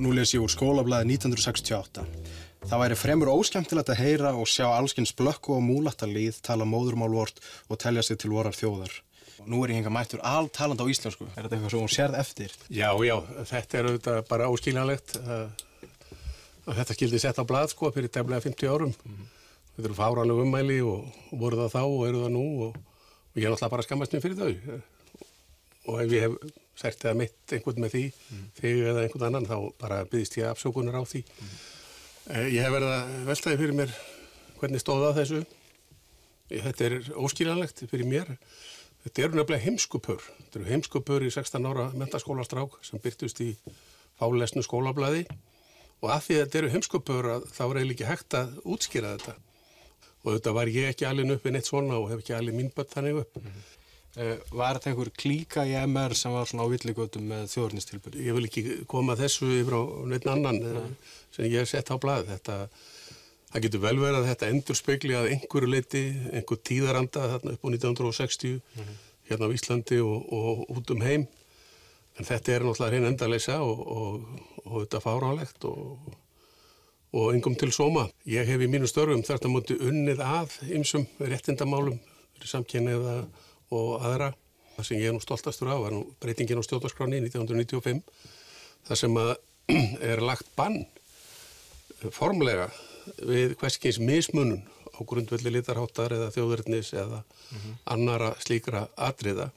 Nú les ég úr skólablaði 1968. Það væri fremur óskemmtilegt að heyra og sjá allskyns blökku og múlattalíð tala móðurmál vort og telja sig til vorar þjóðar. Nú ég hingað mættur altalandi á íslensku. Þetta eitthvað sem hún sérð eftir? Já, þetta auðvitað bara óskiljanlegt að þetta skildi sett á blað fyrir tæplega 50 árum. Þetta eru fáránleg ummæli og voru það þá og eru það nú og ég náttúrulega bara skammast mér fyrir þau. Og ef ég hef sært eða mitt einhvern með því, þig eða einhvern annan, þá bara biðst ég afsökunar á því. Ég hef verið að veltaði fyrir mér hvernig stóð að þessu. Þetta er óskiljanlegt fyrir mér. Þetta eru nefnilega heimskupör. Þetta eru heimskupör í 16 ára menntaskólastrák sem birtust í fálesnu skólablaði. Og af því að þetta eru heimskupör þá er eiginlega ekki hægt að útskýra þetta. Og þetta var ég ekki alin upp við neitt svona og hef ekki alin mín börn þannig upp. Var þetta einhver klíka í MR sem var svona á villigötum með þjóðernistilburði? Ég vil ekki koma þessu yfir á neitt annan sem ég hef sett á blað. Það getur vel verið að þetta endurspegli að einhverju leyti, einhver tíðaranda þarna upp á 1960 hérna á Íslandi og út heim. En þetta er náttúrulega hrein endaleysa og þetta fáránlegt og engum til sóma. Ég hef í mínu störfum þarna móti unnið að ýmsum réttindamálum fyrir samkynhneigða og aðra. Það sem ég er nú stoltastur af var nú breytingin á stjórnarskránni 1995 þar sem að er lagt bann formlega við hvers kyns mismunun á grundvelli litarháttar eða þjóðernis eða annara slíkra atriða.